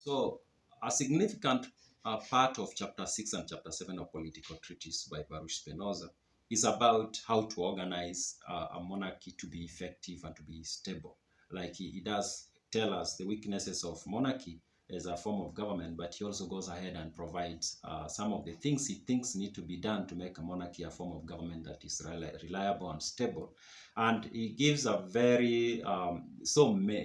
So, a significant part of chapter 6 and chapter 7 of Political Treatise by Baruch Spinoza is about how to organize a monarchy to be effective and to be stable. Like he does tell us the weaknesses of monarchy as a form of government, but he also goes ahead and provides some of the things he thinks need to be done to make a monarchy a form of government that is reliable and stable. And he gives a very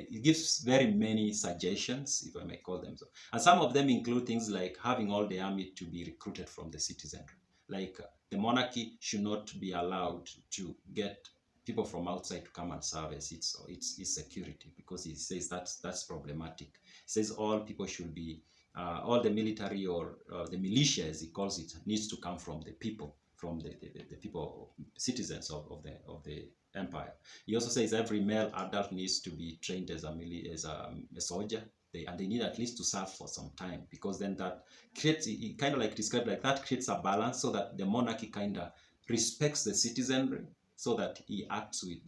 he gives very many suggestions, if I may call them so. And some of them include things like having all the army to be recruited from the citizenry. Like the monarchy should not be allowed to get people from outside to come and serve as its security, because he says that's problematic. He says all people should be all the military or the militia, as he calls it, needs to come from the people, from the people, citizens of the empire. He also says every male adult needs to be trained as a soldier. And they need at least to serve for some time, because then that creates, he kind of like described like that creates a balance, so that the monarchy kind of respects the citizenry, so that he acts with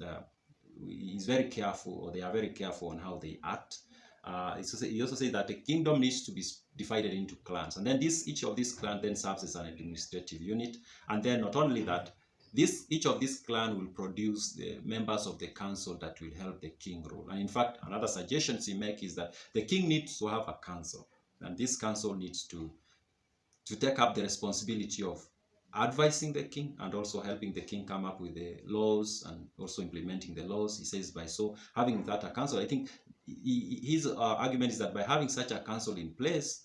he's very careful, or they are very careful on how they act. He also says that the kingdom needs to be divided into clans, and then each of these clans then serves as an administrative unit. And then not only that, each of these clans will produce the members of the council that will help the king rule. And in fact, another suggestion he makes is that the king needs to have a council, and this council needs to take up the responsibility of advising the king and also helping the king come up with the laws and also implementing the laws. He says by so having that a council, I think his argument is that by having such a council in place,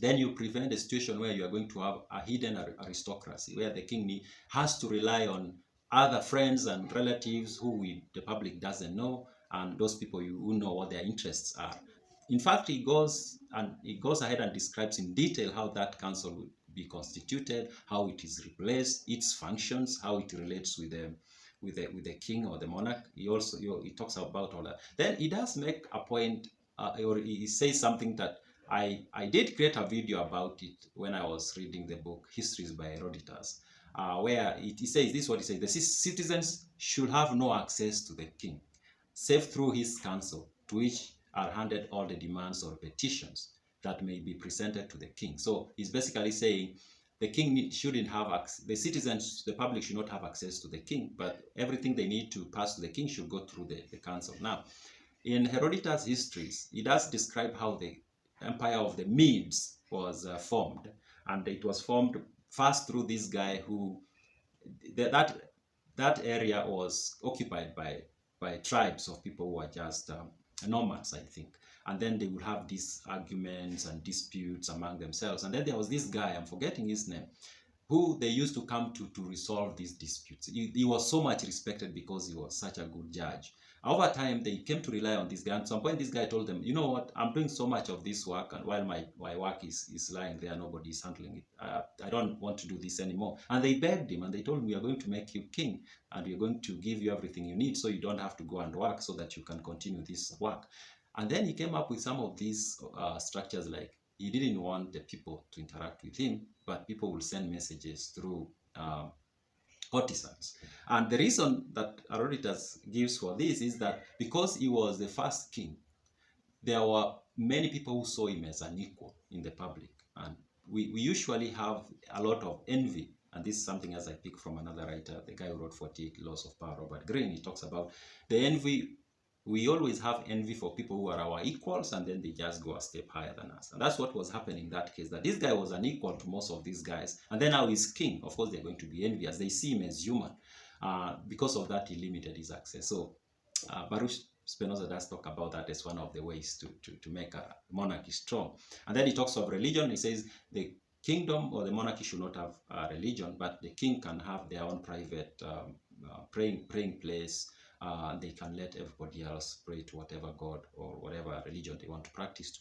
then you prevent a situation where you are going to have a hidden aristocracy, where the king has to rely on other friends and relatives who the public doesn't know, and those people who know what their interests are. In fact, he goes ahead and describes in detail how that council will be constituted, how it is replaced, its functions, how it relates with the king or the monarch. He talks about all that. Then he does make a point, or he says something that I did create a video about it when I was reading the book Histories by Herodotus, where he says this is what he says: the citizens should have no access to the king, save through his council, to which are handed all the demands or petitions that may be presented to the king. So he's basically saying the king shouldn't have access, the citizens, the public should not have access to the king, but everything they need to pass to the king should go through the council. Now, in Herodotus' histories, he does describe how the empire of the Medes was formed, and it was formed first through this guy who that area was occupied by tribes of people who were just nomads, I think. And then they would have these arguments and disputes among themselves. And then there was this guy, I'm forgetting his name, who they used to come to resolve these disputes. He was so much respected because he was such a good judge. Over time, they came to rely on this guy. At some point, this guy told them, you know what, I'm doing so much of this work, and while my work is lying there, nobody is handling it. I don't want to do this anymore. And they begged him, and they told him, we are going to make you king, and we are going to give you everything you need, so you don't have to go and work, so that you can continue this work. And then he came up with some of these structures, like he didn't want the people to interact with him, but people will send messages through courtesans. And the reason that Herodotus gives for this is that because he was the first king, there were many people who saw him as an equal in the public. And we usually have a lot of envy. And this is something as I pick from another writer, the guy who wrote 48 Laws of Power, Robert Greene. He talks about the envy. We always have envy for people who are our equals, and then they just go a step higher than us. And that's what was happening in that case, that this guy was an equal to most of these guys. And then now he's king. Of course, they're going to be envious. They see him as human. Because of that, he limited his access. So Baruch Spinoza does talk about that as one of the ways to make a monarchy strong. And then he talks of religion. He says the kingdom or the monarchy should not have a religion, but the king can have their own private praying place. They can let everybody else pray to whatever god or whatever religion they want to practice.